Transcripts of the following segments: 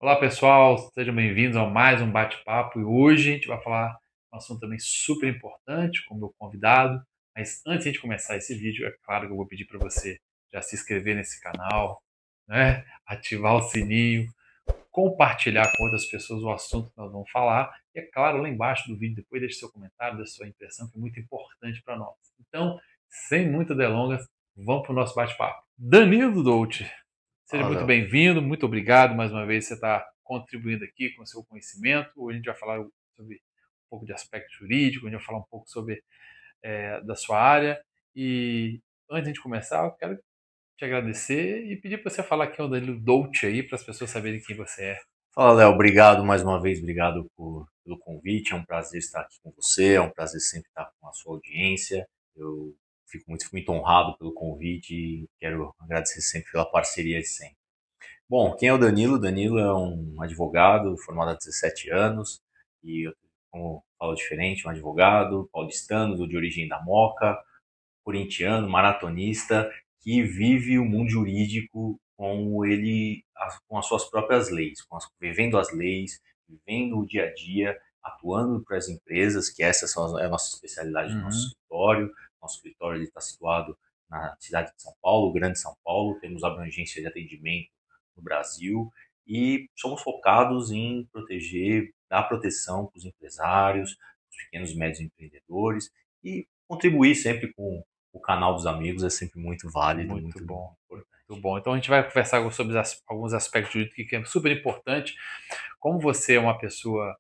Olá pessoal, sejam bem-vindos a mais um bate-papo e hoje a gente vai falar um assunto também super importante com o meu convidado. Mas antes de a gente começar esse vídeo, é claro que eu vou pedir para você já se inscrever nesse canal, né? Ativar o sininho, compartilhar com outras pessoas o assunto que nós vamos falar. E é claro, lá embaixo do vídeo, depois deixe seu comentário, deixe sua impressão, que é muito importante para nós. Então, sem muitas delongas, vamos para o nosso bate-papo. Danilo Dolce, seja Fala, muito Léo. bem-vindo, muito obrigado mais uma vez por você estar contribuindo aqui com o seu conhecimento. Hoje a gente vai falar sobre um pouco de aspecto jurídico, a gente vai falar um pouco sobre da sua área. E antes de a gente começar, eu quero te agradecer e pedir para você falar quem é o Danilo Dolce aí, para as pessoas saberem quem você é. Fala, Léo. Obrigado mais uma vez, obrigado pelo convite. É um prazer estar aqui com você, é um prazer sempre estar com a sua audiência. Eu fico muito honrado pelo convite e quero agradecer sempre pela parceria de sempre. Bom, quem é o Danilo? Danilo é um advogado formado há 17 anos e, como falo diferente, um advogado paulistano de origem da Moca, corintiano, maratonista, que vive o mundo jurídico com as suas próprias leis, vivendo as leis, vivendo o dia a dia, atuando para as empresas, que é a nossa especialidade do nosso Uhum. escritório. Nosso escritório está situado na cidade de São Paulo, Grande São Paulo, temos abrangência de atendimento no Brasil e somos focados em dar proteção para os empresários, os pequenos e médios empreendedores e contribuir sempre com o canal dos amigos. É sempre muito válido, Muito muito bom, muito importante. bom. Então a gente vai conversar sobre alguns aspectos jurídicos que é super importante. Como você é uma pessoa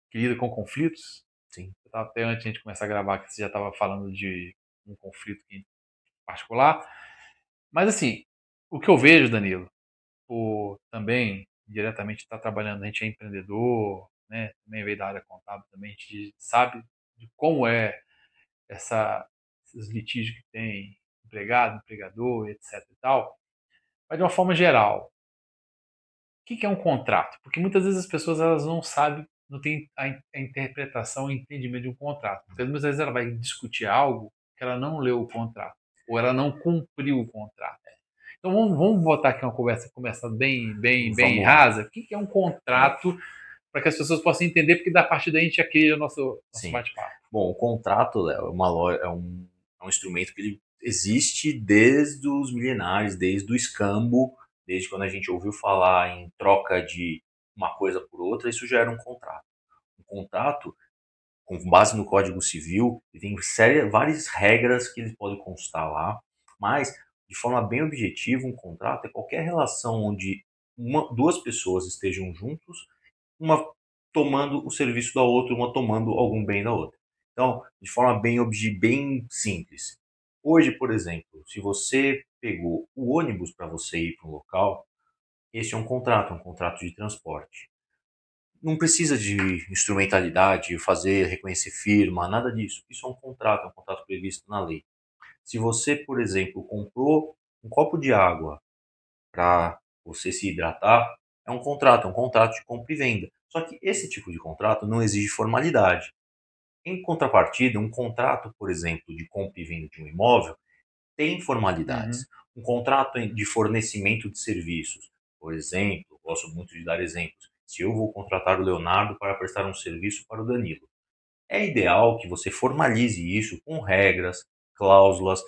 que lida com conflitos, Sim. até antes de a gente começar a gravar, que você já estava falando de um conflito em particular. Mas assim, o que eu vejo, Danilo, por também diretamente estar trabalhando, a gente é empreendedor, né? Também veio da área contábil também, a gente sabe de como é esses litígios que tem empregado, empregador, etc e tal. Mas de uma forma geral, o que é um contrato? Porque muitas vezes as pessoas elas não sabem, não têm a interpretação e entendimento de um contrato. Porque muitas vezes ela vai discutir algo que ela não leu o contrato, ou ela não cumpriu o contrato. Então vamos botar aqui uma conversa começando bem Vamos lá. rasa. O que é um contrato para que as pessoas possam entender, porque da partir daí a gente já cria o nosso Sim. bate-papo. Bom, o contrato, Léo, é um instrumento que ele existe desde os milenares, desde o escambo, desde quando a gente ouviu falar em troca de uma coisa por outra. Isso já era um contrato. Um contrato, com base no Código Civil, ele tem várias regras que ele pode constar lá, mas, de forma bem objetiva, um contrato é qualquer relação onde duas pessoas estejam juntos, uma tomando o serviço da outra, uma tomando algum bem da outra. Então, de forma bem simples. Hoje, por exemplo, se você pegou o ônibus para você ir para um local, esse é um contrato de transporte. Não precisa de instrumentalidade, reconhecer firma, nada disso. Isso é um contrato previsto na lei. Se você, por exemplo, comprou um copo de água para você se hidratar, é um contrato de compra e venda. Só que esse tipo de contrato não exige formalidade. Em contrapartida, um contrato, por exemplo, de compra e venda de um imóvel, tem Uhum. formalidades. Um contrato de fornecimento de serviços, por exemplo, gosto muito de dar exemplos. Se eu vou contratar o Leonardo para prestar um serviço para o Danilo, é ideal que você formalize isso com regras, cláusulas,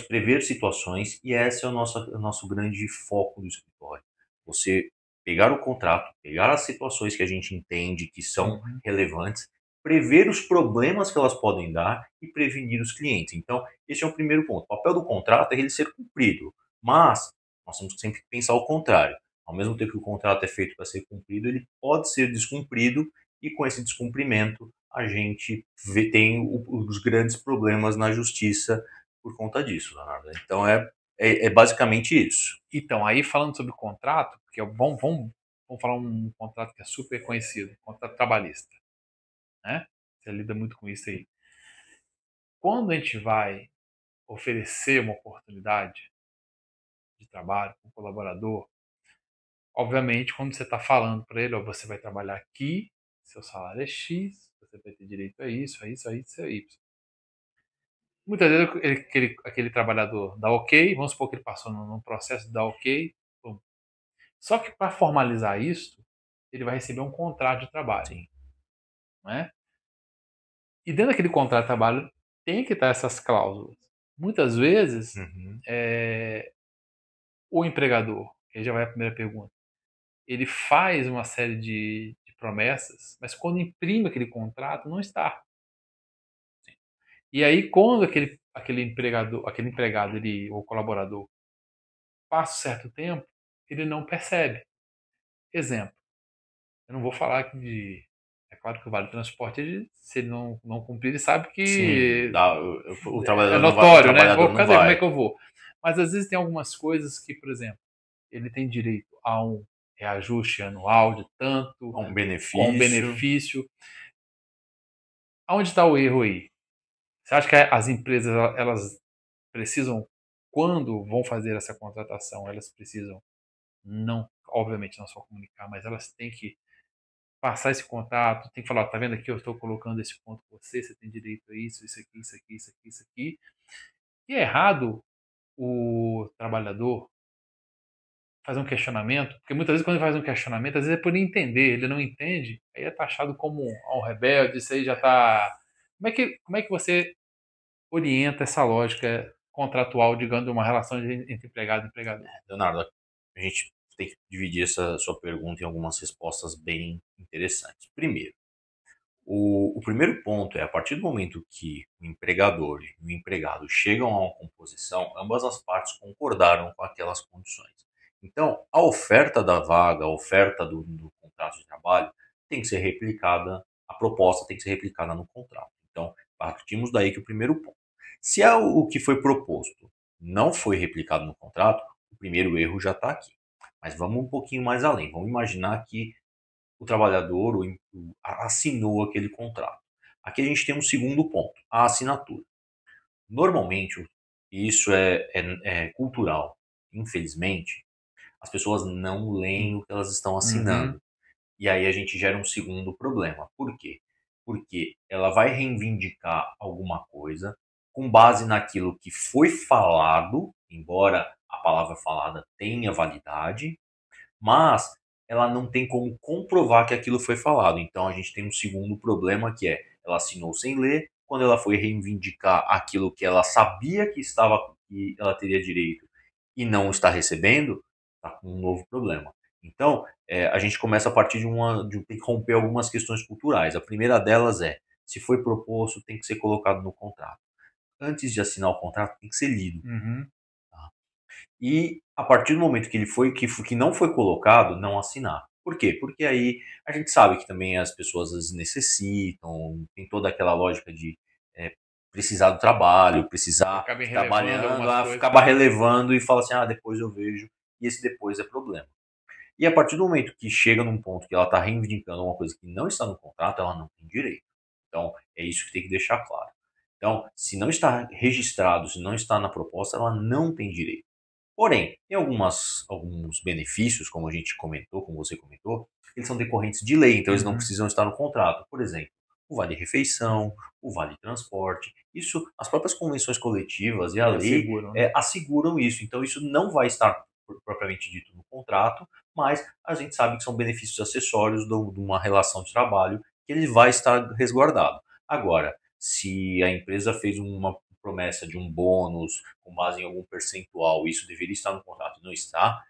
prever situações, e esse é o nosso grande foco do escritório. Você pegar o contrato, pegar as situações que a gente entende que são Uhum. relevantes, prever os problemas que elas podem dar e prevenir os clientes. Então, esse é o primeiro ponto. O papel do contrato é ele ser cumprido, mas nós temos que sempre pensar o contrário. Ao mesmo tempo que o contrato é feito para ser cumprido, ele pode ser descumprido, e com esse descumprimento a gente tem os grandes problemas na justiça por conta disso, Leonardo. Então é basicamente isso. Então, aí falando sobre o contrato, porque vamos falar um contrato que é super conhecido, contrato trabalhista, né? Você lida muito com isso aí. Quando a gente vai oferecer uma oportunidade de trabalho para um colaborador, obviamente, quando você está falando para ele, ó, você vai trabalhar aqui, seu salário é X, você vai ter direito a isso, a isso, a isso, a Y. Muitas vezes aquele trabalhador dá ok, vamos supor que ele passou num processo de dar ok, Só que para formalizar isso, ele vai receber um contrato de trabalho. Sim. Não é? E dentro daquele contrato de trabalho tem que estar essas cláusulas. Muitas vezes, Uhum. o empregador, que aí já vai a primeira pergunta, ele faz uma série de promessas, mas quando imprime aquele contrato, não está. E aí, quando aquele empregador, aquele empregado ele, ou colaborador passa um certo tempo, ele não percebe. Exemplo, eu não vou falar aqui de. É claro que o Vale Transporte, se ele não cumprir, ele sabe Sim, que o é trabalhador não vai, o notório, né? trabalhador Vou, não cadê? Como é vai. que eu vou? Mas às vezes tem algumas coisas que, por exemplo, ele tem direito a um reajuste anual de tanto, Um com benefício. benefício. Aonde está o erro aí? Você acha que as empresas elas precisam, quando vão fazer essa contratação, elas precisam não, obviamente não só comunicar, mas elas têm que passar esse contato, tem que falar, tá vendo aqui, eu estou colocando esse ponto com você, você tem direito a isso, isso aqui, isso aqui, isso aqui, isso aqui. E é errado o trabalhador fazer um questionamento, porque muitas vezes quando ele faz um questionamento, às vezes é por entender, ele não entende, aí é taxado como um rebelde, isso aí já está. Como é que você orienta essa lógica contratual, digamos, de uma relação entre empregado e empregador? Leonardo, a gente tem que dividir essa sua pergunta em algumas respostas bem interessantes. Primeiro, o primeiro ponto é, a partir do momento que o empregador e o empregado chegam a uma composição, ambas as partes concordaram com aquelas condições. Então, a oferta da vaga, a oferta do contrato de trabalho tem que ser replicada, a proposta tem que ser replicada no contrato. Então, partimos daí que o primeiro ponto. Se é o que foi proposto não foi replicado no contrato, o primeiro erro já está aqui. Mas vamos um pouquinho mais além. Vamos imaginar que o trabalhador assinou aquele contrato. Aqui a gente tem um segundo ponto, a assinatura. Normalmente, isso é cultural. Infelizmente, as pessoas não leem o que elas estão Uhum, assinando. E aí a gente gera um segundo problema. Por quê? Porque ela vai reivindicar alguma coisa com base naquilo que foi falado, embora a palavra falada tenha validade, mas ela não tem como comprovar que aquilo foi falado. Então a gente tem um segundo problema que é, ela assinou sem ler, quando ela foi reivindicar aquilo que ela sabia que ela teria direito e não está recebendo, está com um novo problema. Então, a gente começa a partir de tem que romper algumas questões culturais. A primeira delas é, se foi proposto, tem que ser colocado no contrato. Antes de assinar o contrato, tem que ser lido. uhum. Tá? E a partir do momento que que não foi colocado, não assinar. Por quê? Porque aí a gente sabe que também as pessoas às vezes necessitam, tem toda aquela lógica de é, precisar do trabalho, E precisar acaba ir relevando trabalhando, algumas coisas acabar para. relevando e fala assim, ah, depois eu vejo, e esse depois é problema. E a partir do momento que chega num ponto que ela está reivindicando uma coisa que não está no contrato, ela não tem direito. Então, é isso que tem que deixar claro. Então, se não está registrado, se não está na proposta, ela não tem direito. Porém, tem alguns benefícios, como a gente comentou, como você comentou, eles são decorrentes de lei, então eles não Uhum. precisam estar no contrato. Por exemplo, o vale-refeição, o vale-transporte, isso, as próprias convenções coletivas e a Já lei seguram, né? asseguram isso. Então, isso não vai estar propriamente dito no contrato, mas a gente sabe que são benefícios acessórios de uma relação de trabalho que ele vai estar resguardado. Agora, se a empresa fez uma promessa de um bônus com base em algum percentual, isso deveria estar no contrato e não está,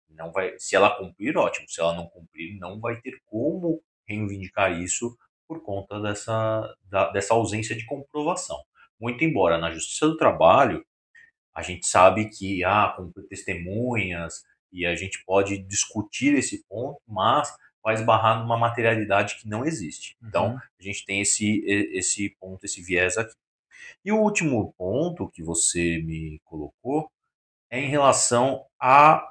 não vai, se ela cumprir, ótimo. Se ela não cumprir, não vai ter como reivindicar isso por conta dessa ausência de comprovação. Muito embora na Justiça do Trabalho a gente sabe que com testemunhas e a gente pode discutir esse ponto, mas vai esbarrar numa materialidade que não existe. Então, Uhum. a gente tem esse ponto, esse viés aqui. E o último ponto que você me colocou é em relação a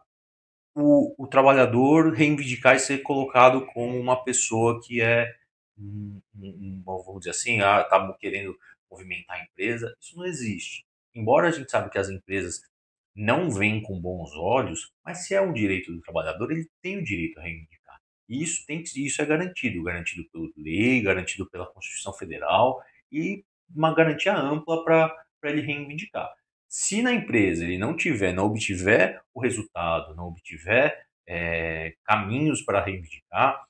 o trabalhador reivindicar e ser colocado como uma pessoa que é, vamos dizer assim, está querendo movimentar a empresa. Isso não existe. Embora a gente saiba que as empresas não veem com bons olhos, mas se é um direito do trabalhador, ele tem o direito a reivindicar. E isso é garantido pela lei, garantido pela Constituição Federal e uma garantia ampla para ele reivindicar. Se na empresa ele não obtiver o resultado, não obtiver caminhos para reivindicar,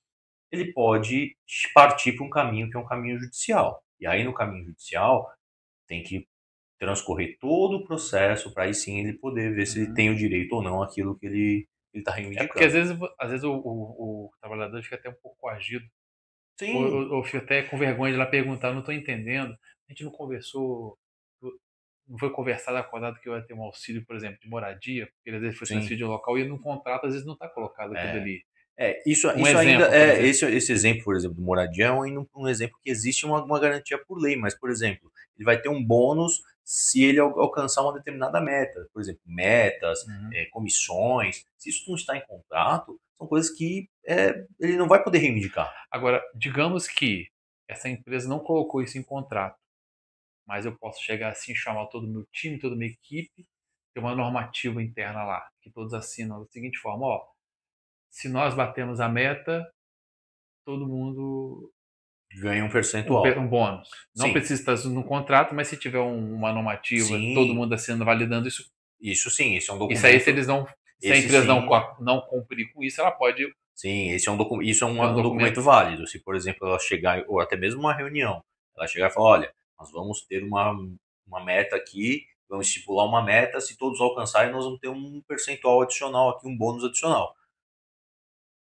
ele pode partir para um caminho que é um caminho judicial. E aí no caminho judicial tem que transcorrer todo o processo para aí sim ele poder ver se ele tem o direito ou não àquilo que ele está É porque às reivindicando. vezes o trabalhador fica até um pouco coagido, Sim, ou fica até com vergonha de lá perguntar, não estou entendendo, a gente não conversou, não foi conversado, acordado que eu ia ter um auxílio, por exemplo, de moradia, porque ele às vezes foi sim. transferido de um local e no contrato às vezes não está colocado aquilo É, ali. Um isso ainda exemplo, por exemplo. esse exemplo, por exemplo, do moradia é um exemplo que existe uma garantia por lei, mas, por exemplo, ele vai ter um bônus se ele alcançar uma determinada meta, por exemplo, metas, Uhum. comissões. Se isso não está em contrato, são coisas que ele não vai poder reivindicar. Agora, digamos que essa empresa não colocou isso em contrato, mas eu posso chegar assim, chamar todo o meu time, toda a minha equipe, ter uma normativa interna lá, que todos assinam da seguinte forma, ó, se nós batemos a meta, todo mundo Ganha um percentual. um bônus. Não Sim, precisa estar no contrato, mas se tiver uma normativa, todo sim, mundo assinando, validando isso, isso sim, esse é um isso aí documento. se a Esse empresa sim, não cumprir com isso, ela pode sim, esse é isso é ter um um documento documento. válido. Se, por exemplo, ela chegar, ou até mesmo uma reunião, ela chegar e falar, olha, nós vamos ter uma meta aqui, vamos estipular uma meta, se todos alcançarem, nós vamos ter um percentual adicional aqui, um bônus adicional.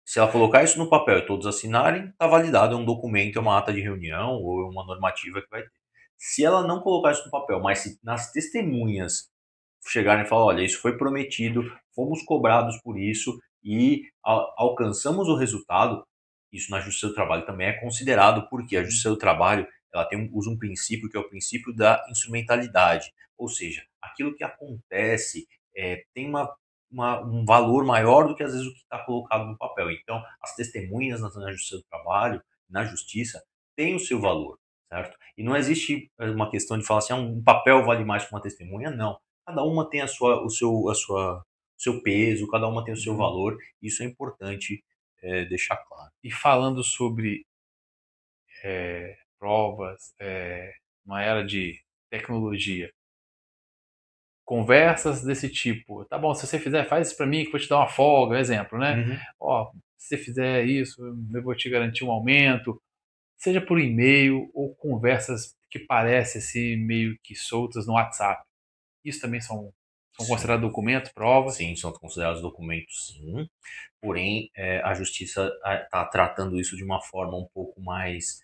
Se ela colocar isso no papel e todos assinarem, está validado, é um documento, é uma ata de reunião ou é uma normativa que vai ter. Se ela não colocar isso no papel, mas se nas testemunhas chegarem e falar, olha, isso foi prometido, fomos cobrados por isso e alcançamos o resultado, isso na Justiça do Trabalho também é considerado, porque a Justiça do Trabalho ela usa um princípio que é o princípio da instrumentalidade, ou seja, aquilo que acontece tem um valor maior do que às vezes o que está colocado no papel. Então, as testemunhas na Justiça do Trabalho, na Justiça, têm o seu valor, certo? E não existe uma questão de falar assim, um papel vale mais que uma testemunha, não. Cada uma tem o seu peso, cada uma tem o seu valor. Isso é importante deixar claro. E falando sobre provas, uma era de tecnologia, conversas desse tipo, tá bom, se você fizer, faz isso para mim que eu vou te dar uma folga, exemplo, né? Uhum. Ó, se você fizer isso, eu vou te garantir um aumento, seja por e-mail ou conversas que parecem assim meio que soltas no WhatsApp. Isso também são Sim, considerados documentos, provas. sim, são considerados documentos, sim. Porém, a justiça está tratando isso de uma forma um pouco mais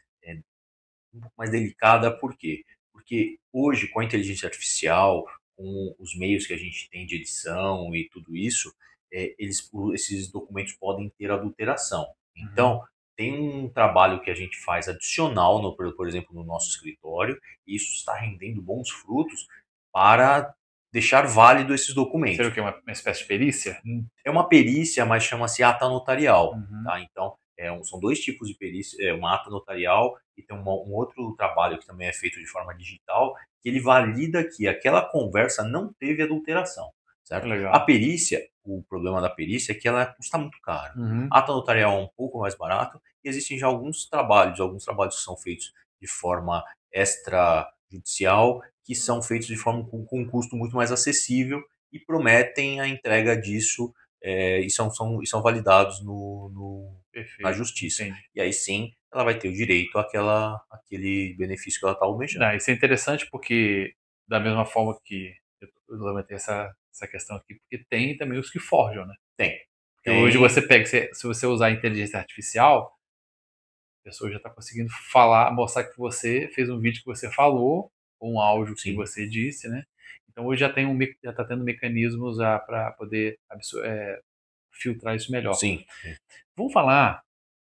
delicada, por quê? Porque hoje, com a inteligência artificial, com os meios que a gente tem de edição e tudo isso, esses documentos podem ter adulteração. Uhum. Então, tem um trabalho que a gente faz adicional, por exemplo, no nosso escritório, e isso está rendendo bons frutos para deixar válido esses Seria documentos. o quê? Uma espécie de perícia? É uma perícia, mas chama-se ata notarial, Uhum. tá? Então, são dois tipos de perícia, uma ata notarial e tem um outro trabalho que também é feito de forma digital, que ele valida que aquela conversa não teve adulteração, certo? A Legal. perícia, o problema da perícia é que ela custa muito caro. Uhum. A ata notarial é um pouco mais barato e existem já alguns trabalhos que são feitos de forma extrajudicial, que são feitos de forma com um custo muito mais acessível e prometem a entrega disso e são validados na Perfeito, justiça. entendi. E aí sim ela vai ter o direito àquele benefício que ela está almejando. Não, isso é interessante porque, da mesma forma que eu levantei essa questão aqui, porque tem também os que forjam, né? Tem. Porque hoje Tem. você pega, se você usar a inteligência artificial, a pessoa já está conseguindo falar, mostrar que você fez um vídeo que você falou, ou um áudio que Sim. você disse, né? Então hoje já está tendo mecanismos para poder filtrar isso melhor. Sim. Vamos falar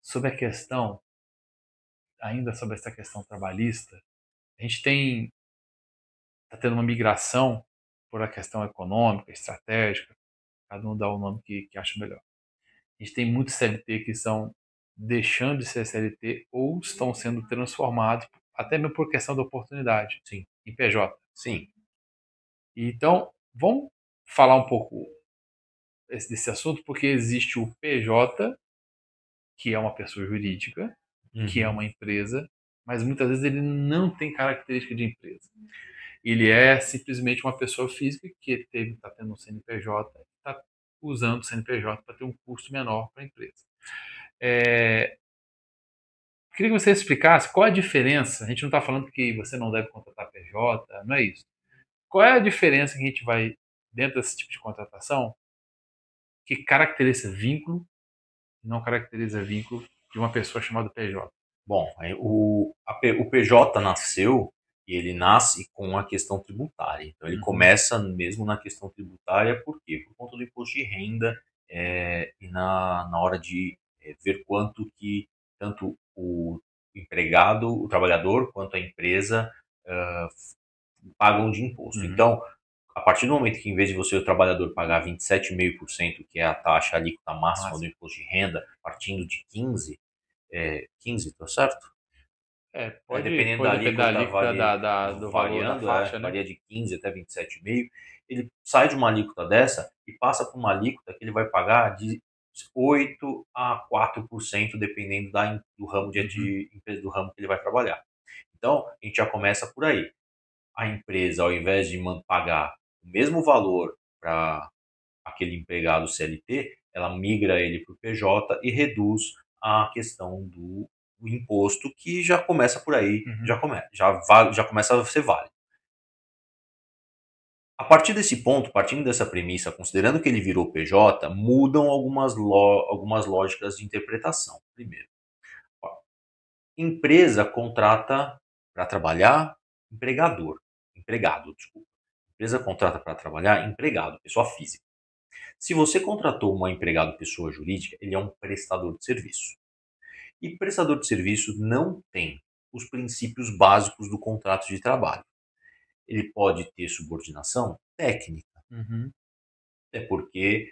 sobre a questão, ainda sobre essa questão trabalhista. A gente está tendo uma migração por a questão econômica, estratégica, cada um dá o nome que acha melhor. A gente tem muitos CLT que estão deixando de ser CLT ou estão sendo transformados, até mesmo por questão da oportunidade, Sim. em PJ. Sim. Então, vamos falar um pouco desse assunto, porque existe o PJ, que é uma pessoa jurídica, que é Uhum. uma empresa, mas muitas vezes ele não tem característica de empresa. Ele é simplesmente uma pessoa física que está tendo um CNPJ, está usando o CNPJ para ter um custo menor para a empresa. É, queria que você explicasse qual é a diferença. A gente não está falando que você não deve contratar PJ, não é isso. Qual é a diferença que a gente vai, dentro desse tipo de contratação, que caracteriza vínculo e não caracteriza vínculo de uma pessoa chamada PJ? Bom, o PJ nasceu e ele nasce com a questão tributária. Então ele começa mesmo na questão tributária, por quê? Por conta do imposto de renda e na hora de ver quanto que tanto o empregado, o trabalhador, quanto a empresa pagam de imposto. Então, a partir do momento que, em vez de você, o trabalhador, pagar 27,5%, que é a taxa alíquota máxima do imposto de renda, partindo de 15, 15, tá certo? Dependendo da alíquota, do valor da faixa, né? Varia de 15 até 27,5. Ele sai de uma alíquota dessa e passa para uma alíquota que ele vai pagar de 8 a 4%, dependendo do ramo de empresa, do ramo que ele vai trabalhar. Então, a gente já começa por aí. A empresa, ao invés de pagar o mesmo valor para aquele empregado CLT, ela migra ele para o PJ e reduz a questão do imposto, que já começa por aí, já começa a ser válido. A partir desse ponto, partindo dessa premissa, considerando que ele virou PJ, mudam algumas lógicas de interpretação. Primeiro, empresa contrata para trabalhar empregado, desculpa. Empresa contrata para trabalhar empregado, pessoa física. Se você contratou um empregado pessoa jurídica, ele é um prestador de serviço. E prestador de serviço não tem os princípios básicos do contrato de trabalho. Ele pode ter subordinação técnica, é porque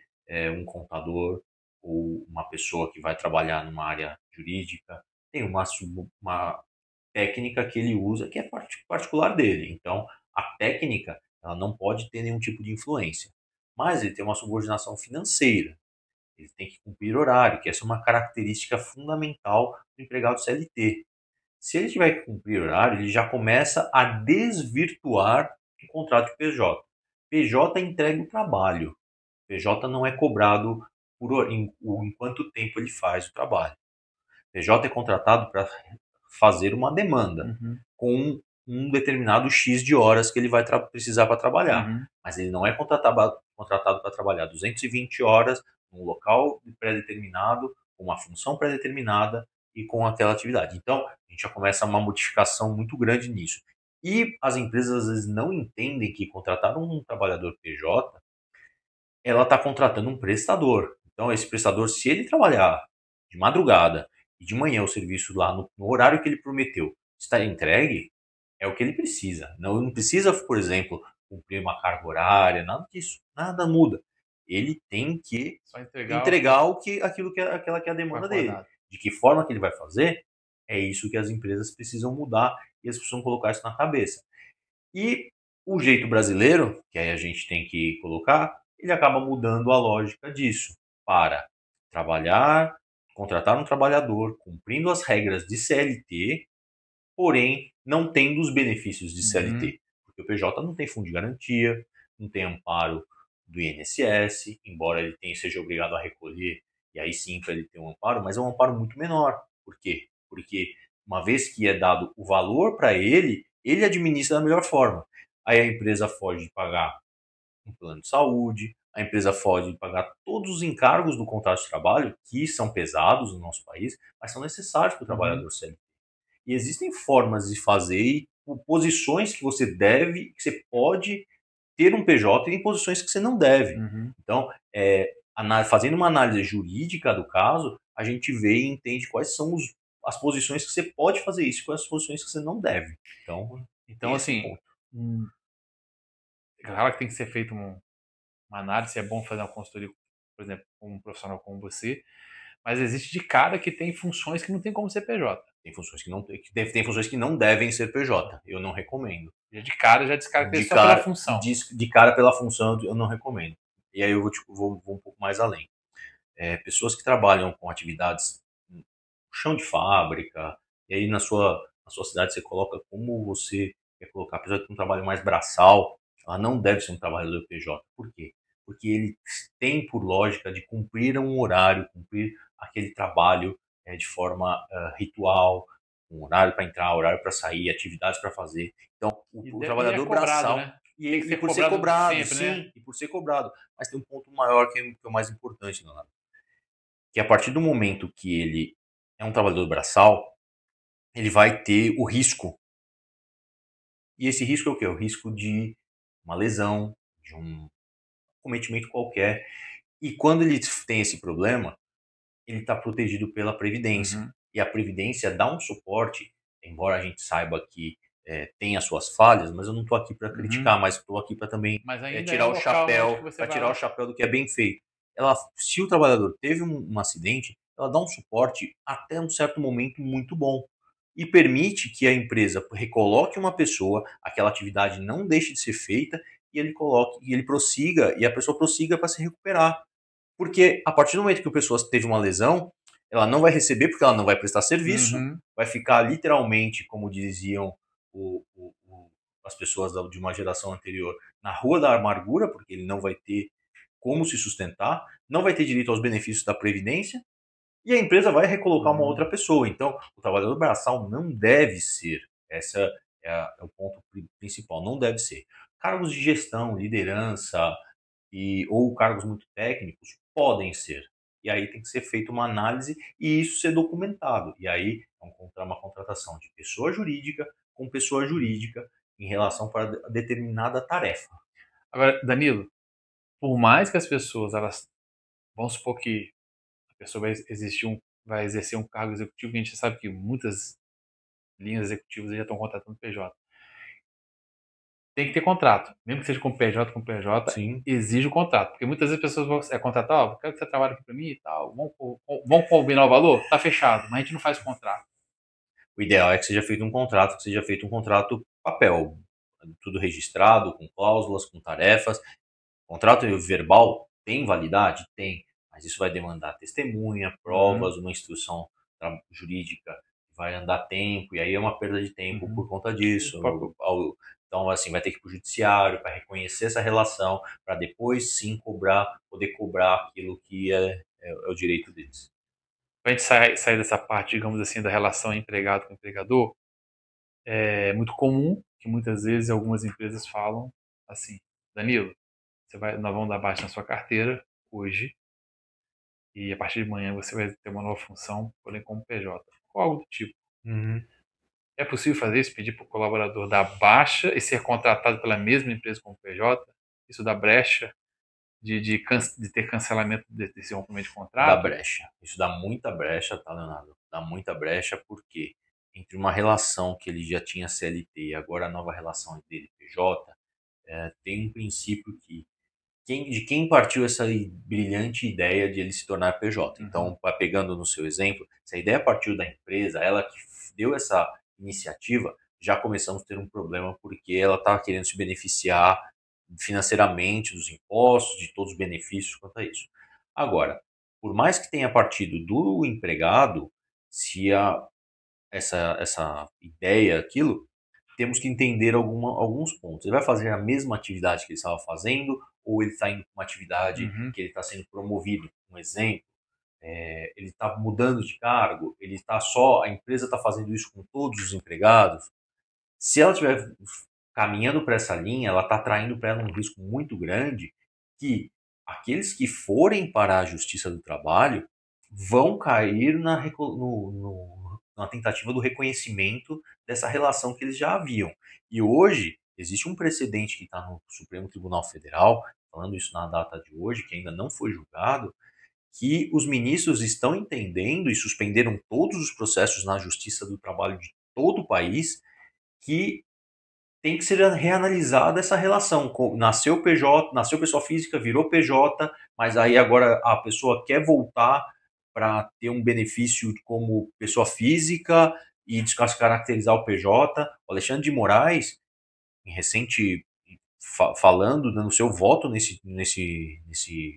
um contador ou uma pessoa que vai trabalhar numa área jurídica tem uma técnica que ele usa que é particular dele. Então, a técnica ela não pode ter nenhum tipo de influência. Mas ele tem uma subordinação financeira. Ele tem que cumprir horário, que essa é uma característica fundamental do empregado CLT. Se ele tiver que cumprir horário, ele já começa a desvirtuar o contrato de PJ. PJ entrega o trabalho. PJ não é cobrado em quanto tempo ele faz o trabalho. PJ é contratado para fazer uma demanda com um determinado X de horas que ele vai precisar para trabalhar. Mas ele não é contratado para trabalhar 220 horas num local pré-determinado, com uma função pré-determinada e com aquela atividade. Então, a gente já começa uma modificação muito grande nisso. E as empresas às vezes não entendem que contratar um trabalhador PJ, ela está contratando um prestador. Então, esse prestador, se ele trabalhar de madrugada e de manhã o serviço lá no horário que ele prometeu está entregue, é o que ele precisa. Não precisa, por exemplo, cumprir uma carga horária, nada disso. Nada muda. Ele tem que entregar aquilo que é a demanda dele. De que forma que ele vai fazer, é isso que as empresas precisam mudar e eles precisam colocar isso na cabeça. E o jeito brasileiro, que aí a gente tem que colocar, ele acaba mudando a lógica disso para contratar um trabalhador, cumprindo as regras de CLT, porém não tendo os benefícios de CLT. Porque o PJ não tem fundo de garantia, não tem amparo do INSS, embora ele seja obrigado a recolher, e aí sim para ele ter um amparo, mas é um amparo muito menor. Por quê? Porque uma vez que é dado o valor para ele, ele administra da melhor forma. Aí a empresa foge de pagar um plano de saúde, a empresa foge de pagar todos os encargos do contrato de trabalho, que são pesados no nosso país, mas são necessários para o trabalhador CLT. E existem formas de fazer e posições que você deve, que você pode ter um PJ e em posições que você não deve. Então, fazendo uma análise jurídica do caso, a gente vê e entende quais são as posições que você pode fazer isso e quais as posições que você não deve. Então assim, claro que tem que ser feita uma análise, é bom fazer uma consultoria, por exemplo, com um profissional como você, mas existe de cara que tem funções que não tem como ser PJ. Tem funções tem funções que não devem ser PJ. Eu não recomendo. De cara já descaracteriza só pela função. De cara pela função eu não recomendo. E aí eu vou um pouco mais além. Pessoas que trabalham com atividades no chão de fábrica, e aí na sua cidade você coloca como você quer colocar, apesar de ter um trabalho mais braçal, ela não deve ser um trabalhador PJ. Por quê? porque ele tem por lógica de cumprir um horário, cumprir aquele trabalho de forma ritual, um horário para entrar, horário para sair, atividades para fazer. Então, o E é trabalhador cobrado, braçal, né? Tem que e ser por ser cobrado, sempre, né? sim, e por ser cobrado. Mas tem um ponto maior que é o mais importante, Leonardo, que a partir do momento que ele é um trabalhador braçal, ele vai ter o risco. E esse risco é o quê? O risco de uma lesão, de um cometimento qualquer. E quando ele tem esse problema, ele está protegido pela Previdência. Uhum, E a Previdência dá um suporte, embora a gente saiba que tem as suas falhas, mas eu não estou aqui para uhum. criticar, mas estou aqui para também Mas ainda é tirar um o local onde que chapéu, você para vai tirar o lá. chapéu do que é bem feito. Se o trabalhador teve um acidente, ela dá um suporte até um certo momento muito bom e permite que a empresa recoloque uma pessoa, aquela atividade não deixe de ser feita e ele coloque e ele prossiga e a pessoa prossiga para se recuperar. Porque a partir do momento que a pessoa teve uma lesão, ela não vai receber porque ela não vai prestar serviço, Uhum. vai ficar literalmente, como diziam o, o, as pessoas de uma geração anterior, na rua da amargura, porque ele não vai ter como se sustentar, não vai ter direito aos benefícios da Previdência e a empresa vai recolocar uma Uhum. outra pessoa. Então, o trabalhador braçal não deve ser, essa é o ponto principal, não deve ser. Cargos de gestão, liderança, ou cargos muito técnicos podem ser. E aí tem que ser feita uma análise e isso ser documentado. E aí é uma contratação de pessoa jurídica com pessoa jurídica em relação para determinada tarefa. Agora, Danilo, por mais que as pessoas, elas, vamos supor que a pessoa vai exercer um cargo executivo, e a gente sabe que muitas linhas executivas já estão contratando PJ. Tem que ter contrato. Mesmo que seja com PJ, Sim. exige o contrato. Porque muitas vezes as pessoas vão contratar, ó, quero que você trabalhe aqui para mim e tal, vamos combinar o valor? Tá fechado, mas a gente não faz contrato. O ideal é que seja feito um contrato, que seja feito um contrato papel, tudo registrado, com cláusulas, com tarefas. Contrato verbal tem validade? Tem, mas isso vai demandar testemunha, Uhum, provas, uma instrução jurídica vai andar tempo, e aí é uma perda de tempo uhum. por conta O disso. próprio- Então, assim, vai ter que ir para o judiciário para reconhecer essa relação, para depois sim poder cobrar aquilo que é o direito deles. Pra gente sair dessa parte, digamos assim, da relação empregado com empregador, é muito comum que muitas vezes algumas empresas falam assim, Danilo, nós vamos dar baixa na sua carteira hoje e a partir de manhã você vai ter uma nova função, porém como PJ. Ou algo do tipo. Uhum. É possível fazer isso, pedir para o colaborador dar baixa e ser contratado pela mesma empresa como PJ? Isso dá brecha de ter cancelamento desse rompimento de Dá contrato? brecha. Isso dá muita brecha, tá, Leonardo? Dá muita brecha porque entre uma relação que ele já tinha CLT e agora a nova relação dele PJ, tem um princípio que de quem partiu essa brilhante ideia de ele se tornar PJ. Uhum. Então, pegando no seu exemplo, se a ideia partiu da empresa, ela que deu essa iniciativa, já começamos a ter um problema porque ela está querendo se beneficiar financeiramente dos impostos, de todos os benefícios quanto a isso. Agora, por mais que tenha partido do empregado, se essa ideia, aquilo, temos que entender alguns pontos. Ele vai fazer a mesma atividade que ele estava fazendo ou ele está indo para uma atividade Uhum. que ele está sendo promovido? Um exemplo, ele está mudando de cargo, a empresa está fazendo isso com todos os empregados. Se ela estiver caminhando para essa linha, ela está traindo para ela um risco muito grande que aqueles que forem para a Justiça do Trabalho vão cair na tentativa do reconhecimento dessa relação que eles já haviam. E hoje existe um precedente que está no Supremo Tribunal Federal, falando isso na data de hoje, que ainda não foi julgado, que os ministros estão entendendo e suspenderam todos os processos na Justiça do Trabalho de todo o país, que tem que ser reanalisada essa relação. Nasceu PJ, nasceu pessoa física, virou PJ, mas aí agora a pessoa quer voltar para ter um benefício como pessoa física e descaracterizar o PJ. O Alexandre de Moraes, em recente falando, dando seu voto nesse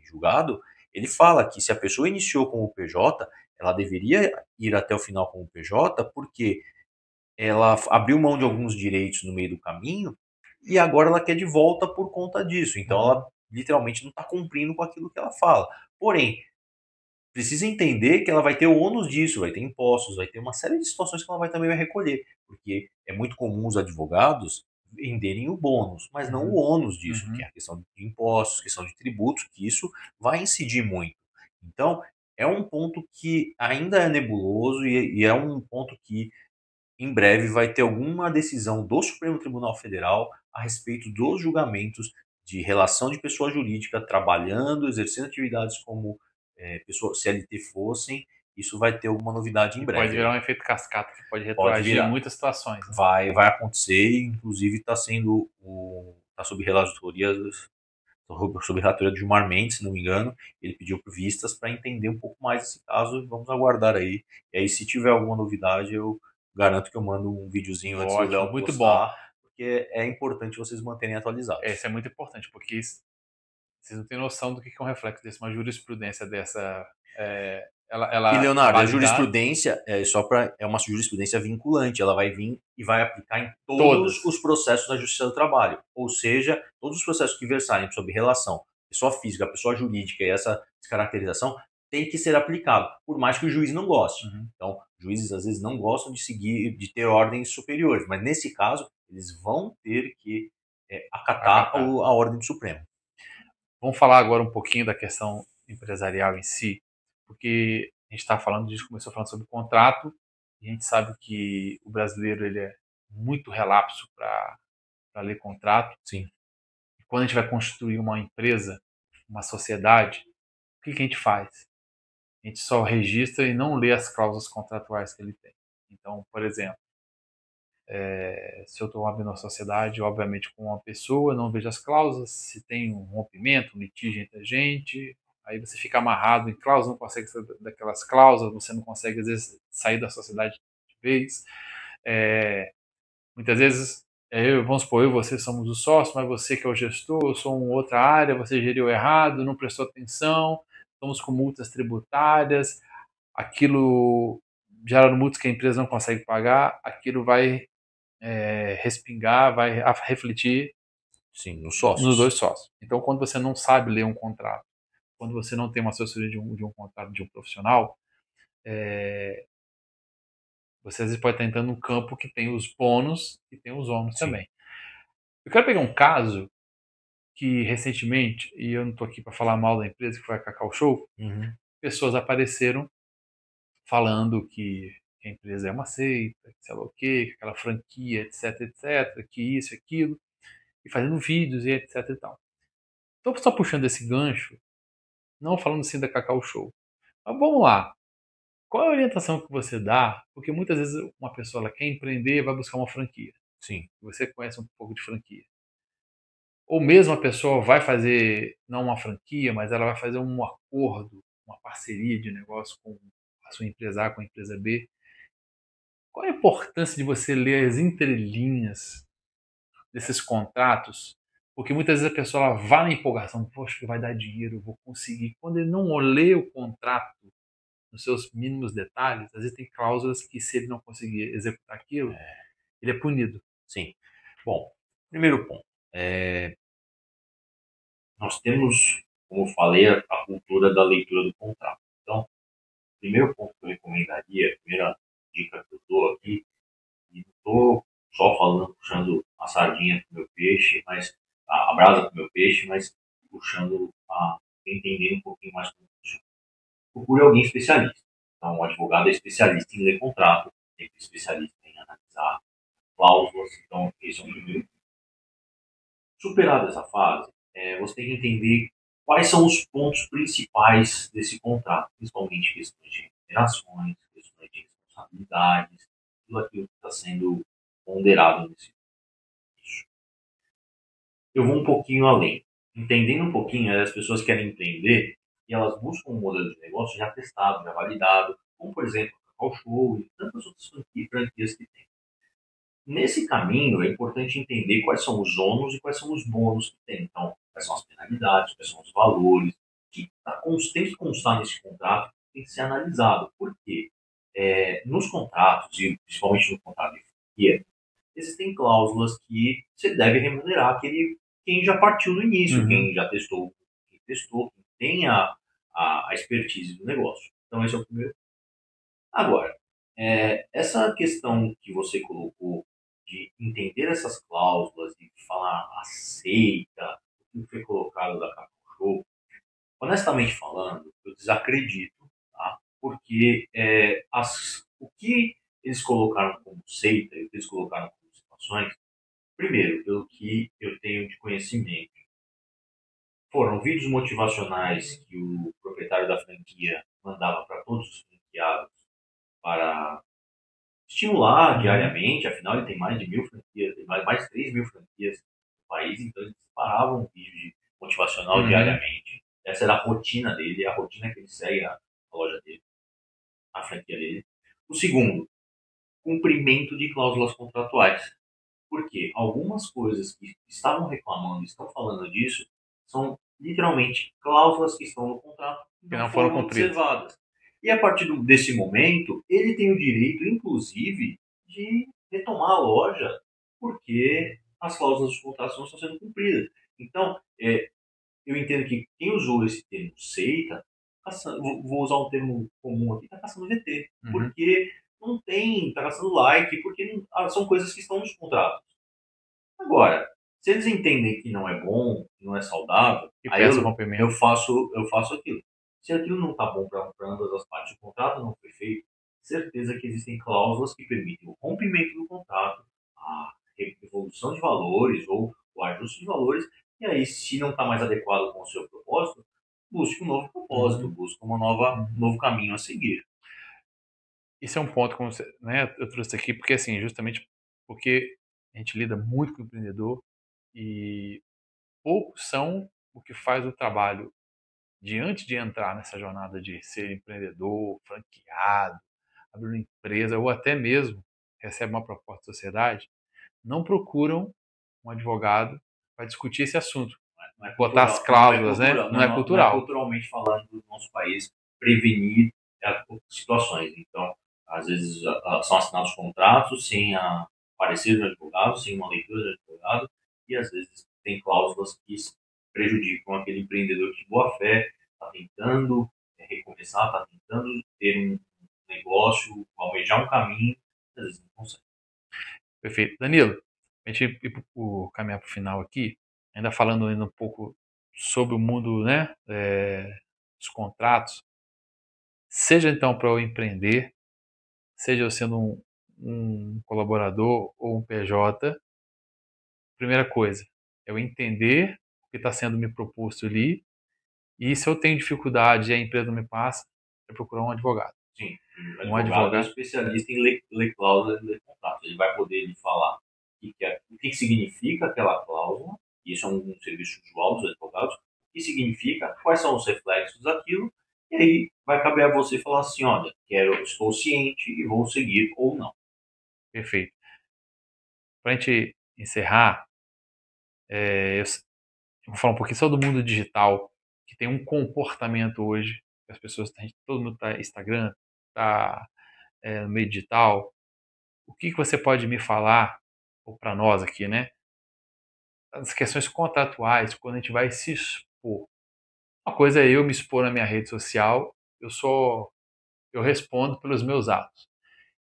julgado, ele fala que se a pessoa iniciou como PJ, ela deveria ir até o final como PJ, porque ela abriu mão de alguns direitos no meio do caminho e agora ela quer de volta por conta disso. Então Uhum. ela literalmente não está cumprindo com aquilo que ela fala. Porém, precisa entender que ela vai ter o ônus disso, vai ter impostos, vai ter uma série de situações que ela também vai recolher, porque é muito comum os advogados venderem o bônus, mas não o ônus disso, que é a questão de impostos, questão de tributos, que isso vai incidir muito. Então, é um ponto que ainda é nebuloso e é um ponto que em breve vai ter alguma decisão do Supremo Tribunal Federal a respeito dos julgamentos de relação de pessoa jurídica trabalhando, exercendo atividades como pessoa CLT fossem. Isso vai ter alguma novidade em breve. Pode virar um efeito cascata que pode retroagir em muitas situações. Né? Vai acontecer, inclusive está sendo sob relatoria de Gilmar Mendes, se não me engano. Ele pediu vistas para entender um pouco mais esse caso. Vamos aguardar aí. E aí, se tiver alguma novidade, eu garanto que eu mando um videozinho antes do Léo muito postar, bom. porque é importante vocês manterem atualizados. Isso é muito importante, porque vocês não têm noção do que é um reflexo desse, uma jurisprudência dessa. E, Leonardo, a jurisprudência é uma jurisprudência vinculante, ela vai vir e vai aplicar em todos os processos da Justiça do Trabalho. Ou seja, todos os processos que versarem sobre relação pessoa física, pessoa jurídica e essa descaracterização tem que ser aplicado, por mais que o juiz não goste. Então, juízes às vezes não gostam de ter ordens superiores, mas nesse caso, eles vão ter que acatar a ordem do Supremo. Vamos falar agora um pouquinho da questão empresarial em si, porque a gente está falando, a gente começou falando sobre contrato, e a gente sabe que o brasileiro ele é muito relapso para ler contrato. Sim. E quando a gente vai construir uma empresa, uma sociedade, o que a gente faz? A gente só registra e não lê as cláusulas contratuais que ele tem. Então, por exemplo, se eu estou abrindo uma sociedade, obviamente com uma pessoa, não vejo as cláusulas, se tem um rompimento, um litígio entre a gente, aí você fica amarrado em cláusulas, não consegue sair daquelas cláusulas, você não consegue, às vezes, sair da sociedade de vez. Muitas vezes, vamos supor, eu e você somos o sócio, mas você que é o gestor, eu sou uma outra área, você geriu errado, não prestou atenção, estamos com multas tributárias, aquilo gera multas que a empresa não consegue pagar, aquilo vai respingar, vai refletir Sim, nos sócios. Nos dois sócios. Então, quando você não sabe ler um contrato, quando você não tem uma assessoria de um contrato de um profissional, você às vezes pode estar entrando num campo que tem os bônus e tem os ônus também. Eu quero pegar um caso que recentemente, e eu não estou aqui para falar mal da empresa, que foi a Cacau Show, pessoas apareceram falando que a empresa é uma seita, que sei lá o quê, que aquela franquia, etc, etc, que isso, aquilo, e fazendo vídeos e etc e tal. Então, só puxando esse gancho, não falando assim da Cacau Show, mas vamos lá. Qual é a orientação que você dá? Porque muitas vezes uma pessoa ela quer empreender e vai buscar uma franquia. Sim. Você conhece um pouco de franquia. Ou mesmo a pessoa vai fazer, não uma franquia, mas ela vai fazer um acordo, uma parceria de negócio com a sua empresa A, com a empresa B. Qual a importância de você ler as entrelinhas desses contratos? Porque muitas vezes a pessoa ela vai na empolgação, poxa, que vai dar dinheiro, eu vou conseguir. Quando ele não lê o contrato nos seus mínimos detalhes, às vezes tem cláusulas que se ele não conseguir executar aquilo, ele é punido. Sim. Bom, primeiro ponto. Nós temos, como eu falei, a cultura da leitura do contrato. Então, o primeiro ponto que eu recomendaria, a primeira dica que eu dou aqui, e não estou só falando, puxando a sardinha para o meu peixe, mas a brasa para o meu peixe, mas puxando entendendo um pouquinho mais como funciona. Procure alguém especialista. Então, o advogado é especialista em ler contrato, é especialista em analisar cláusulas. Então, esse é um primeiro ponto. Superada essa fase, você tem que entender quais são os pontos principais desse contrato, principalmente questões de remunerações, questões de responsabilidades, tudo aquilo que está sendo ponderado nesse nicho. Eu vou um pouquinho além. Entendendo um pouquinho, as pessoas querem empreender e elas buscam um modelo de negócio já testado, já validado, como, por exemplo, a Cacau Show e tantas outras franquias que tem. Nesse caminho, é importante entender quais são os ônus e quais são os bônus que tem. Então, quais são as penalidades, quais são os valores, que tem que constar nesse contrato, tem que ser analisado. Por quê? Nos contratos, e principalmente no contrato de franquia, existem cláusulas que você deve remunerar quem já partiu no início, Uhum. quem já testou, quem tem a expertise do negócio. Então esse é o primeiro. Agora, essa questão que você colocou de entender essas cláusulas, de falar aceita, o que foi colocado da cachorro, honestamente falando, eu desacredito, tá? Porque o que eles colocaram como seita e o que eles colocaram como situações, primeiro, pelo que eu tenho de conhecimento, foram vídeos motivacionais que o proprietário da franquia mandava para todos os franqueados para estimular diariamente, afinal ele tem mais de 1.000 franquias, tem mais de 3.000 franquias no país, então eles disparavam um vídeo motivacional Uhum. diariamente. Essa era a rotina dele, a rotina que ele segue a loja dele, a franquia dele. O segundo, cumprimento de cláusulas contratuais. Porque algumas coisas que estavam reclamando, estão falando disso, são literalmente cláusulas que estão no contrato que Que não não foram foram cumpridos. observadas. E a partir desse momento, ele tem o direito, inclusive, de retomar a loja porque as cláusulas dos contratos não estão sendo cumpridas. Então, eu entendo que quem usou esse termo seita, vou usar um termo comum aqui, está caçando VT. Uhum. Porque não tem, está caçando like, porque são coisas que estão nos contratos. Agora, se eles entendem que não é bom, que não é saudável, E aí peço eu rompimento. faço aquilo. Se aquilo não está bom para ambas as partes, o contrato não foi feito, certeza que existem cláusulas que permitem o rompimento do contrato, a evolução de valores ou o ajuste de valores, e aí, se não está mais adequado com o seu propósito, busque um novo propósito, Uhum. busque um Uhum. novo caminho a seguir. Esse é um ponto, como você, né, eu trouxe aqui, porque assim, justamente porque a gente lida muito com o empreendedor e poucos são o que faz o trabalho de antes de entrar nessa jornada de ser empreendedor, franqueado, abrir uma empresa ou até mesmo recebe uma proposta de sociedade, não procuram um advogado para discutir esse assunto, Não é botar as cultural, cláusulas, né? Não é não é cultural. culturalmente falando do nosso país prevenir situações. Então, às vezes são assinados contratos sem a parecer do advogado, sem uma leitura do advogado, e às vezes tem cláusulas que prejudicam aquele empreendedor que de boa fé está tentando recomeçar, está tentando ter um negócio, almejar um caminho, às vezes não consegue. Perfeito. Danilo, a gente ir caminhar para o final aqui, ainda falando ainda um pouco sobre o mundo, né, dos contratos, seja então para eu empreender, seja eu sendo um colaborador ou um PJ, primeira coisa, é eu entender o que está sendo me proposto ali e se eu tenho dificuldade e a empresa não me passa, é procurar um advogado. Sim, o Um advogado é advogado, especialista em ler cláusulas e ler contratos. Ele vai poder lhe falar o que significa aquela cláusula, isso é um serviço usual dos advogados, o que significa, quais são os reflexos daquilo, e aí vai caber a você falar assim, olha, estou ciente e vou seguir ou não. perfeito. Para a gente encerrar, eu vou falar um pouquinho só do mundo digital, que tem um comportamento hoje, que as pessoas, todo mundo está Instagram, está no meio digital. O que você pode me falar, ou para nós aqui, né, das questões contratuais, quando a gente vai se expor? Uma coisa é eu me expor na minha rede social, eu respondo pelos meus atos.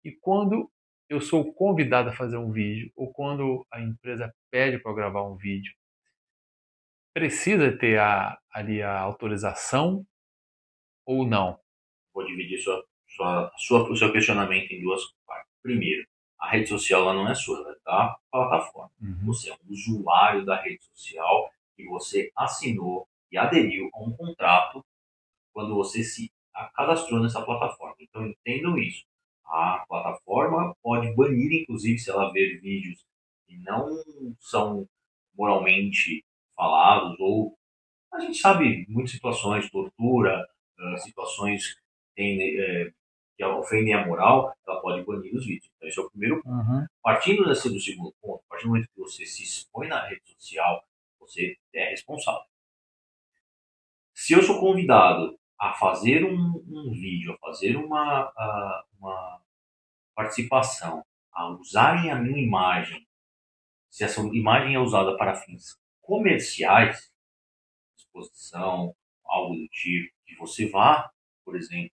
E quando eu sou convidado a fazer um vídeo, ou quando a empresa pede para eu gravar um vídeo, precisa ter ali a autorização ou não? Vou dividir o seu questionamento em duas partes. Primeiro, a rede social ela não é sua, ela é da plataforma. Uhum. Você é um usuário da rede social e você assinou e aderiu a um contrato quando você se cadastrou nessa plataforma. Então entendam isso. A plataforma pode banir, inclusive, se ela ver vídeos que não são moralmente falados ou a gente sabe muitas situações, tortura, situações que ofendem a moral, ela pode banir os vídeos. Então, esse é o primeiro ponto. Uhum. Partindo do segundo ponto, a partir do momento que você se expõe na rede social, você é responsável. Se eu sou convidado a fazer um vídeo, a fazer uma participação, a usarem a minha imagem, se essa imagem é usada para fins comerciais, exposição, algo do tipo, que você vá, por exemplo,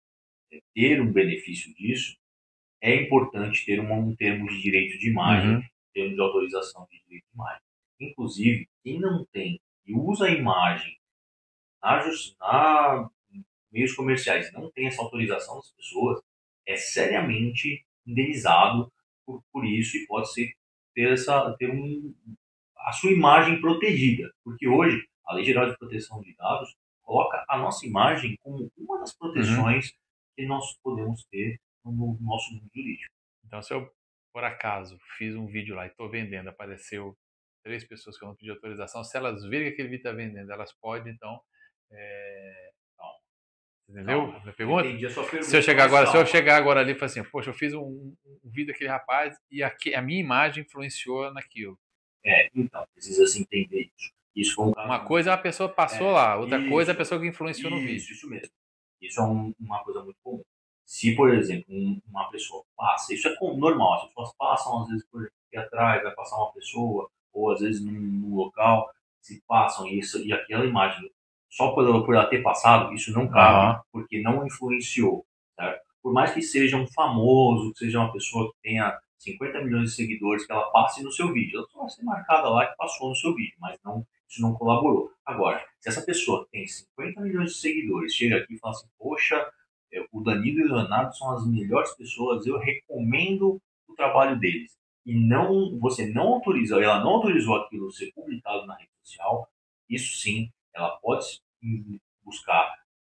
ter um benefício disso, é importante ter um termo de direito de imagem, Uhum. termo de autorização de direito de imagem. Inclusive, quem não tem e usa a imagem na meios comerciais, não tem essa autorização das pessoas, é seriamente indenizado por isso e pode ser a sua imagem protegida. Porque hoje, a Lei Geral de Proteção de Dados coloca a nossa imagem como uma das Uhum. proteções que nós podemos ter no nosso mundo jurídico. Então, se eu, por acaso, fiz um vídeo lá e estou vendendo, apareceu 3 pessoas que eu não pedi autorização, se elas virem que aquele vídeo está vendendo, elas podem, então, é, entendeu? Calma, Minha eu pergunta? entendi a sua Se eu pergunta, chegar mas agora, se eu calma. chegar agora ali e falar assim, poxa, eu fiz um vídeo daquele rapaz e aqui, a minha imagem influenciou naquilo. Então, precisa se entender isso. Isso foi um Uma caso coisa é a muito. pessoa passou lá, outra coisa é a Isso, pessoa que influenciou no vídeo. isso mesmo. Isso é uma coisa muito comum. Se, por exemplo, uma pessoa passa, isso é normal, as pessoas passam, às vezes, por exemplo, aqui atrás, vai passar uma pessoa, ou às vezes num local, se passam isso, e aquela imagem, só por ela ter passado, isso não cabe, Aham. porque não influenciou, certo? Por mais que seja um famoso, que seja uma pessoa que tenha 50 milhões de seguidores, que ela passe no seu vídeo, ela só vai ser marcada lá que passou no seu vídeo, mas não, isso não colaborou. Agora, se essa pessoa tem 50 milhões de seguidores, chega aqui e fala assim, poxa, o Danilo e o Leonardo são as melhores pessoas, eu recomendo o trabalho deles. E não, você não autorizou, ela não autorizou aquilo ser publicado na rede social, isso sim, ela pode buscar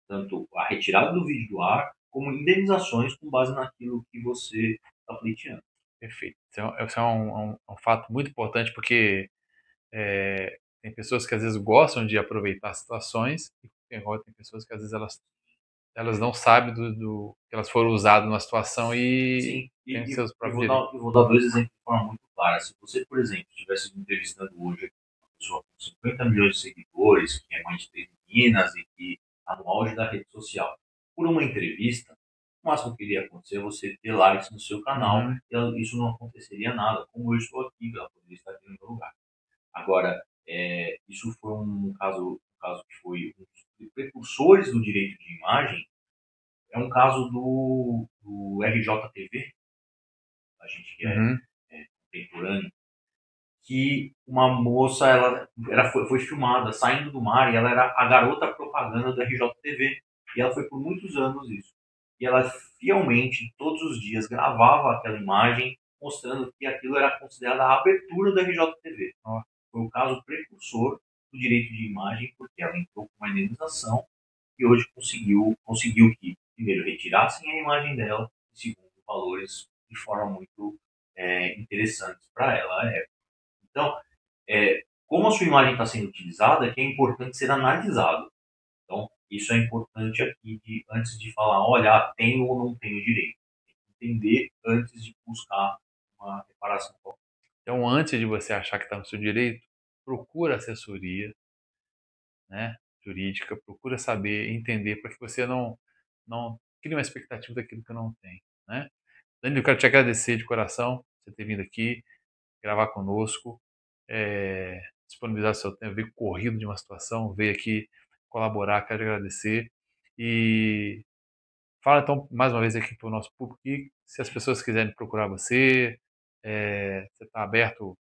tanto a retirada do vídeo do ar, como indenizações com base naquilo que você está pleiteando. Perfeito. Isso é um fato muito importante porque tem pessoas que às vezes gostam de aproveitar situações e tem pessoas que às vezes elas não sabem que elas foram usadas numa situação e Sim, têm e, seus e próprios vou direitos. dar, eu vou dar dois exemplos de forma muito clara. Se você, por exemplo, estivesse me entrevistando hoje uma pessoa com 50 milhões de seguidores, que é mãe de 3 meninas e que está no auge da rede social, por uma entrevista, o máximo que iria acontecer é você ter likes no seu canal Uhum. e isso não aconteceria nada, como eu estou aqui, ela poderia estar aqui no meu lugar. Agora, isso foi um caso que foi um dos precursores do direito de imagem, é um caso do RJTV, a gente que é, Uhum. é contemporâneo, que uma moça foi filmada saindo do mar e ela era a garota propaganda da RJTV. E ela foi por muitos anos isso. E ela fielmente, todos os dias, gravava aquela imagem mostrando que aquilo era considerado a abertura da RJTV. Ó, Foi o caso precursor do direito de imagem, porque ela entrou com uma indenização e hoje conseguiu que, primeiro, retirassem a imagem dela e, segundo, valores de forma muito interessantes para ela. Então, como a sua imagem está sendo utilizada, é que é importante ser analisado. Então, isso é importante aqui, antes de falar, olha, tenho ou não tenho direito. Tem que entender antes de buscar uma reparação. então, antes de você achar que está no seu direito, procura assessoria, né, jurídica, procura saber, entender, para que você não crie uma expectativa daquilo que não tem, né? Danilo, eu quero te agradecer de coração por você ter vindo aqui, gravar conosco, disponibilizar seu tempo, veio corrido de uma situação, veio aqui colaborar, quero agradecer. E fala então mais uma vez aqui para o nosso público que se as pessoas quiserem procurar você, você está aberto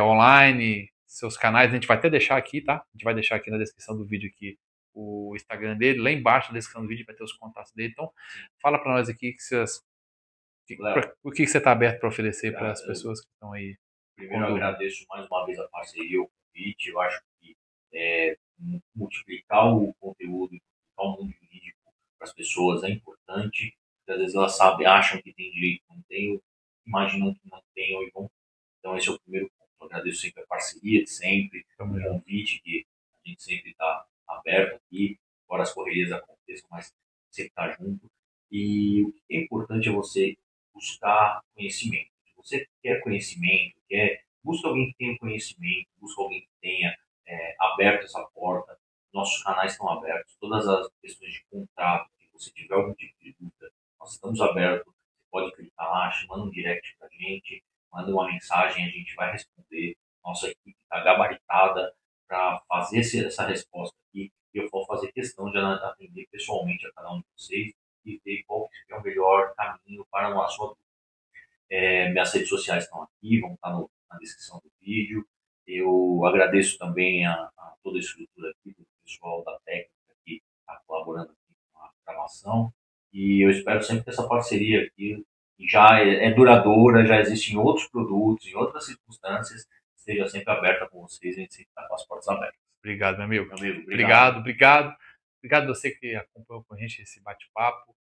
online, seus canais, a gente vai até deixar aqui, tá? A gente vai deixar aqui na descrição do vídeo aqui o Instagram dele, lá embaixo na descrição do vídeo vai ter os contatos dele. Então, fala para nós aqui Léo, o que você está aberto para oferecer para as gra- pessoas que estão aí primeiro com eu dúvida. agradeço mais uma vez a parceria, o convite. Eu acho que multiplicar o conteúdo, multiplicar o mundo jurídico para as pessoas é importante, porque às vezes elas sabem, acham que tem direito, não tem, imaginam que não tem e vão. Então esse é o primeiro ponto. Eu agradeço sempre a parceria, sempre, Tamo o junto. convite que a gente sempre está aberto aqui, embora as correrias aconteçam, mas sempre está junto. E o que é importante é você buscar conhecimento. Se você quer conhecimento, busca alguém que tenha conhecimento, busca alguém que tenha aberto essa porta. Nossos canais estão abertos. Todas as questões de contrato, se você tiver algum tipo de dúvida, nós estamos abertos. Você pode clicar lá, manda um direct para a gente, manda uma mensagem, a gente vai responder. Nossa equipe está gabaritada para fazer essa resposta aqui. E eu vou fazer questão de atender pessoalmente a cada um de vocês e ver qual que é o melhor caminho para a sua dúvida. Minhas redes sociais estão aqui, vão estar na descrição do vídeo. Eu agradeço também a toda a estrutura aqui do pessoal da técnica que está colaborando aqui com a gravação. E eu espero sempre que essa parceria aqui, que já é duradoura, já existe em outros produtos, em outras circunstâncias, esteja sempre aberta com vocês, a gente sempre está com as portas abertas. Obrigado, meu amigo. Meu amigo, Obrigado, obrigado. Obrigado você que acompanhou com a gente esse bate-papo.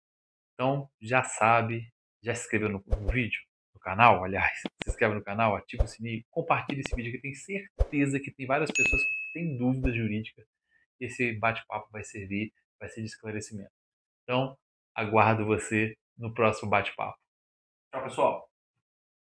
Então, já sabe, já se inscreveu no vídeo, no canal, aliás, se inscreve no canal, ativa o sininho, compartilha esse vídeo que tenho certeza que tem várias pessoas que têm dúvidas jurídicas. Esse bate-papo vai servir, vai ser de esclarecimento. Então, aguardo você no próximo bate-papo. Tchau, pessoal.